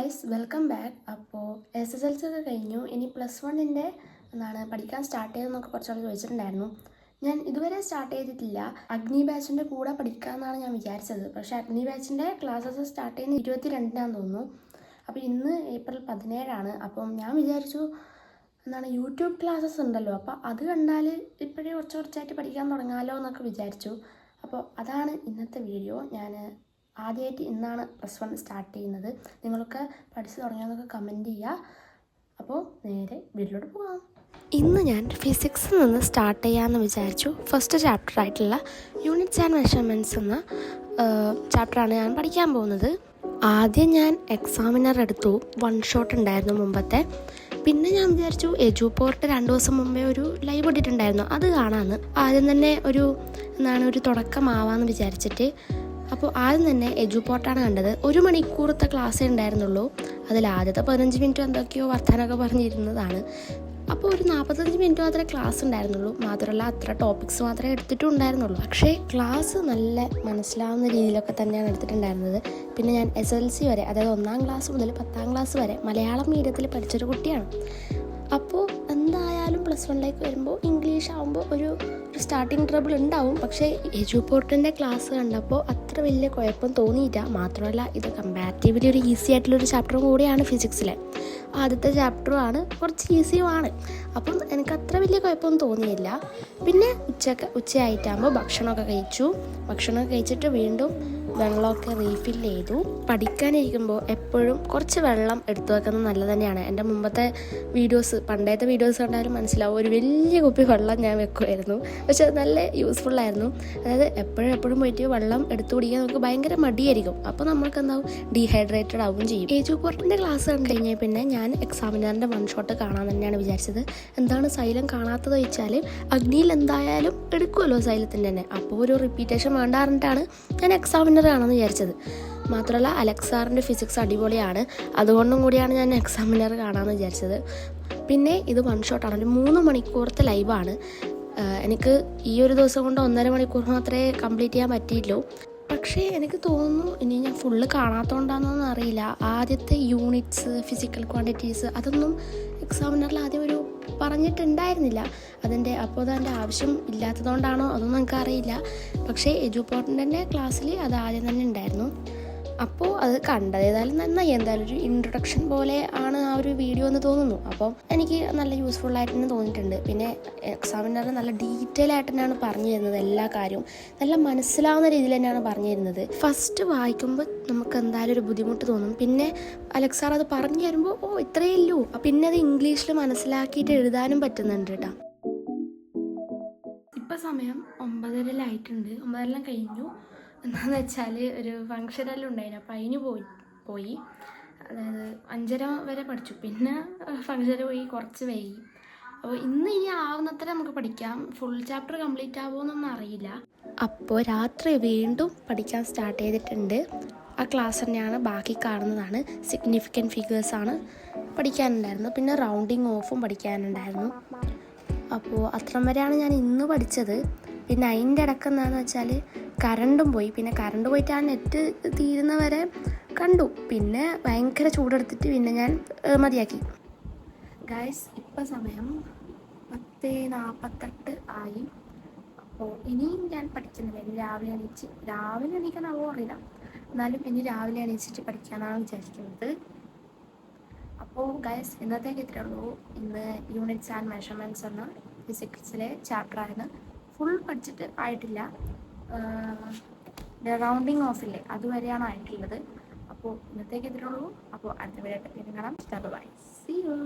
Guys welcome back. അപ്പോൾ SSLC ഒക്കെ കഴിഞ്ഞു. ഇനി +1 പഠിക്കാൻ സ്റ്റാർട്ട് ചെയ്തെന്നൊക്കെ കുറച്ചാൾ ചോദിച്ചിട്ടുണ്ടായിരുന്നു. ഞാൻ ഇതുവരെ സ്റ്റാർട്ട് ചെയ്തിട്ടില്ല. അഗ്നി ബാച്ചിൻ്റെ കൂടെ പഠിക്കാമെന്നാണ് ഞാൻ വിചാരിച്ചത്. പക്ഷേ അഗ്നി ബാച്ചിൻ്റെ ക്ലാസ്സസ് സ്റ്റാർട്ട് ചെയ്യുന്നത് 22-നാന്ന് തോന്നുന്നു. അപ്പോൾ ഇന്ന് ഏപ്രിൽ 17 അപ്പം ഞാൻ വിചാരിച്ചു യൂട്യൂബ് ക്ലാസ്സസ് ഉണ്ടല്ലോ, അപ്പോൾ അത് കണ്ടാൽ ഇപ്പോഴേ കുറച്ചായിട്ട് പഠിക്കാൻ തുടങ്ങാമല്ലോ എന്നൊക്കെ വിചാരിച്ചു. അപ്പോൾ അതാണ് ഇന്നത്തെ വീഡിയോ. ഞാൻ ആദ്യമായിട്ട് ഇന്നാണ് +1 സ്റ്റാർട്ട് ചെയ്യുന്നത്. നിങ്ങളൊക്കെ പഠിച്ചു തുടങ്ങിയെന്നൊക്കെ കമൻറ്റ് ചെയ്യുക. അപ്പോൾ നേരെ വീട്ടിലോട്ട് പോകാം. ഇന്ന് ഞാൻ ഫിസിക്സിൽ നിന്ന് സ്റ്റാർട്ട് ചെയ്യാമെന്ന് വിചാരിച്ചു. ഫസ്റ്റ് ചാപ്റ്റർ ആയിട്ടുള്ള യൂണിറ്റ്സ് ആൻഡ് മെഷർമെൻറ്റ്സ് എന്ന ചാപ്റ്ററാണ് ഞാൻ പഠിക്കാൻ പോകുന്നത്. ആദ്യം ഞാൻ എക്സാമിനർ എടുത്തു. 1 ഷോട്ട് ഉണ്ടായിരുന്നു മുമ്പത്തെ. പിന്നെ ഞാൻ വിചാരിച്ചു എജുപോർട്ട് 2 ദിവസം മുമ്പേ ഒരു ലൈവ് ഇട്ടിട്ടുണ്ടായിരുന്നു, അത് കാണാമെന്ന്. ആദ്യം തന്നെ ഒരു തുടക്കമാവാമെന്ന് വിചാരിച്ചിട്ട് അപ്പോൾ ആദ്യം തന്നെ എജുപോർട്ടാണ് കണ്ടത്. 1 മണിക്കൂറത്തെ ക്ലാസ്സേ ഉണ്ടായിരുന്നുള്ളൂ. അതിൽ ആദ്യത്തെ 15 മിനിറ്റ് എന്തൊക്കെയോ വർത്താനമൊക്കെ പറഞ്ഞിരുന്നതാണ്. അപ്പോൾ ഒരു 45 മിനിറ്റ് മാത്രമേ ക്ലാസ് ഉണ്ടായിരുന്നുള്ളൂ. മാത്രമല്ല അത്ര ടോപ്പിക്സ് മാത്രമേ എടുത്തിട്ടും ഉണ്ടായിരുന്നുള്ളൂ. പക്ഷേ ക്ലാസ് നല്ല മനസ്സിലാവുന്ന രീതിയിലൊക്കെ തന്നെയാണ് എടുത്തിട്ടുണ്ടായിരുന്നത്. പിന്നെ ഞാൻ SSLC വരെ, അതായത് 1-ാം ക്ലാസ് മുതൽ 10-ാം ക്ലാസ് വരെ മലയാളം മീഡിയത്തിൽ പഠിച്ചൊരു കുട്ടിയാണ്. അപ്പോൾ എന്തായാലും +1 വരുമ്പോൾ ഇംഗ്ലീഷ് ആകുമ്പോൾ ഒരു സ്റ്റാർട്ടിങ് ട്രബിൾ ഉണ്ടാവും. പക്ഷേ എജുപോർട്ടിൻ്റെ ക്ലാസ് കണ്ടപ്പോൾ അത്ര വലിയ കുഴപ്പം തോന്നിയില്ല. മാത്രമല്ല ഇത് കമ്പാരിറ്റീവ്ലി ഒരു ഈസി ആയിട്ടുള്ളൊരു ചാപ്റ്ററും കൂടിയാണ്. ഫിസിക്സിലെ ആദ്യത്തെ ചാപ്റ്ററുമാണ്, കുറച്ച് ഈസിയുമാണ്. അപ്പം എനിക്ക് അത്ര വലിയ കുഴപ്പമൊന്നും തോന്നിയില്ല. പിന്നെ ഉച്ചയായിട്ടാകുമ്പോൾ ഭക്ഷണമൊക്കെ കഴിച്ചിട്ട് വീണ്ടും വെള്ളമൊക്കെ റീഫിൽ ചെയ്തു. പഠിക്കാനിരിക്കുമ്പോൾ എപ്പോഴും കുറച്ച് വെള്ളം എടുത്തു വെക്കുന്നത് നല്ലത് തന്നെയാണ്. എൻ്റെ മുമ്പത്തെ പണ്ടത്തെ വീഡിയോസ് കണ്ടാലും മനസ്സിലാവും, ഒരു വലിയ കുപ്പി വെള്ളം ഞാൻ വെക്കുമായിരുന്നു. പക്ഷെ അത് നല്ല യൂസ്ഫുള്ളായിരുന്നു. അതായത് എപ്പോഴും പോയിട്ട് വെള്ളം എടുത്തു കുടിക്കാൻ നമുക്ക് ഭയങ്കര മടിയായിരിക്കും. അപ്പോൾ നമ്മൾക്ക് ഡീഹൈഡ്രേറ്റഡ് ആവുകയും ചെയ്യും. എജുപോർട്ടിൻ്റെ ക്ലാസ് കണ്ടു കഴിഞ്ഞാൽ പിന്നെ ഞാൻ എക്സാമിനറിൻ്റെ 1 ഷോട്ട് കാണാൻ തന്നെയാണ് വിചാരിച്ചത്. എന്താണ് സൈലം കാണാത്തത് വെച്ചാൽ അഗ്നിയിൽ എന്തായാലും എടുക്കുമല്ലോ സൈലത്തിൻ്റെ തന്നെ. അപ്പോൾ ഒരു റിപ്പീറ്റേഷൻ വേണ്ടാറിട്ടാണ് ഞാൻ എക്സാമിനർ കാണാമെന്ന് വിചാരിച്ചത്. മാത്രമല്ല അലക്സാറിൻ്റെ ഫിസിക്സ് അടിപൊളിയാണ്, അതുകൊണ്ടും കൂടിയാണ് ഞാൻ എക്സാമിനർ കാണാമെന്ന് വിചാരിച്ചത്. പിന്നെ ഇത് 1 ഷോട്ടാണ്, ഒരു 3 മണിക്കൂറത്തെ ലൈവാണ്. എനിക്ക് ഈ ഒരു ദിവസം കൊണ്ട് 1.5 മണിക്കൂർ മാത്രമേ കംപ്ലീറ്റ് ചെയ്യാൻ പറ്റിയുള്ളൂ. പക്ഷേ എനിക്ക് തോന്നുന്നു ഇനി ഞാൻ ഫുള്ള് കാണാത്തതുകൊണ്ടാണെന്നൊന്നും അറിയില്ല, ആദ്യത്തെ യൂണിറ്റ്സ്, ഫിസിക്കൽ ക്വാണ്ടിറ്റീസ് അതൊന്നും എക്സാമിനറിൽ ആദ്യം പറഞ്ഞിട്ടുണ്ടായിരുന്നില്ല. അപ്പോൾ അതിൻ്റെ ആവശ്യം ഇല്ലാത്തതുകൊണ്ടാണോ അതൊന്നും എനിക്കറിയില്ല. പക്ഷേ എജുപോർട്ടിൻ്റെ ക്ലാസ്സിൽ അത് ആദ്യം തന്നെ ഉണ്ടായിരുന്നു. അപ്പോൾ അത് കണ്ടത് ഏതായാലും നന്നായി. എന്തായാലും ഒരു ഇൻട്രൊഡക്ഷൻ പോലെ ആണ് ആ ഒരു വീഡിയോ എന്ന് തോന്നുന്നു. അപ്പോൾ എനിക്ക് നല്ല യൂസ്ഫുള്ളായിട്ട് തന്നെ തോന്നിയിട്ടുണ്ട്. പിന്നെ എക്സാമിനർ നല്ല ഡീറ്റെയിൽ ആയിട്ട് തന്നെയാണ് പറഞ്ഞു തരുന്നത്. എല്ലാ കാര്യവും നല്ല മനസ്സിലാവുന്ന രീതിയിൽ തന്നെയാണ് പറഞ്ഞു തരുന്നത്. ഫസ്റ്റ് വായിക്കുമ്പോൾ നമുക്ക് എന്തായാലും ഒരു ബുദ്ധിമുട്ട് തോന്നും. പിന്നെ അലക്സാർ അത് പറഞ്ഞു തരുമ്പോൾ ഇത്രയേ ഉള്ളൂ. പിന്നെ അത് ഇംഗ്ലീഷിൽ മനസ്സിലാക്കിയിട്ട് എഴുതാനും പറ്റുന്നുണ്ട് കേട്ടോ. ഇപ്പം സമയം 9:30 9:30 കഴിഞ്ഞു. എന്താണെന്ന് വെച്ചാൽ ഒരു ഫങ്ഷനെല്ലാം ഉണ്ടായിരുന്നു. അപ്പോൾ അതിന് പോയി അതായത് 5:30 വരെ പഠിച്ചു. പിന്നെ ഫങ്ഷന് പോയി കുറച്ച് വൈകി. അപ്പോൾ ഇനി ആവുന്നത്ര നമുക്ക് പഠിക്കാം. ഫുൾ ചാപ്റ്റർ കംപ്ലീറ്റ് ആവുമെന്നൊന്നും അറിയില്ല. അപ്പോൾ രാത്രി വീണ്ടും പഠിക്കാൻ സ്റ്റാർട്ട് ചെയ്തിട്ടുണ്ട്. ആ ക്ലാസ് തന്നെയാണ് ബാക്കി കാണുന്നതാണ്. സിഗ്നിഫിക്കൻറ്റ് ഫിഗേഴ്സാണ് പഠിക്കാനുണ്ടായിരുന്നു. പിന്നെ റൗണ്ടിങ് ഓഫും പഠിക്കാനുണ്ടായിരുന്നു. അപ്പോൾ അത്രം വരെയാണ് ഞാൻ ഇന്ന് പഠിച്ചത്. പിന്നെ അതിൻ്റെ ഇടയ്ക്ക് എന്താണെന്ന് വെച്ചാൽ കറണ്ടും പോയി. പിന്നെ കറണ്ട് പോയിട്ട് ആ നെറ്റ് തീരുന്നവരെ കണ്ടു. പിന്നെ ഭയങ്കര ചൂടെടുത്തിട്ട് പിന്നെ ഞാൻ മതിയാക്കി. ഗൈസ് ഇപ്പം സമയം 10:48 ആയി. അപ്പോൾ ഇനിയും ഞാൻ പഠിക്കുന്നില്ല. ഇനി രാവിലെ എണീക്കാനാവോ അറിയില്ല. എന്നാലും ഇനി രാവിലെ എണീച്ചിട്ട് പഠിക്കാനാണ് വിചാരിക്കുന്നത്. അപ്പോൾ ഗൈസ് ഇന്നത്തേക്ക് ഇത്രയേ ഉള്ളൂ. ഇന്ന് യൂണിറ്റ്സ് ആൻഡ് മെഷർമെൻറ്റ്സ് എന്ന ഫിസിക്സിലെ ചാപ്റ്ററായിരുന്നു. ഫുൾ പഠിച്ചിട്ട് ആയിട്ടില്ല. റൗണ്ടിങ് ഓഫില്ലേ അതുവരെയാണ് ആയിട്ടുള്ളത്. അപ്പോൾ ഇന്നത്തേക്ക് ഇത്രയേ ഉള്ളൂ. അപ്പോൾ അടുത്ത വീഡിയോ കാണാം. Bye, see U.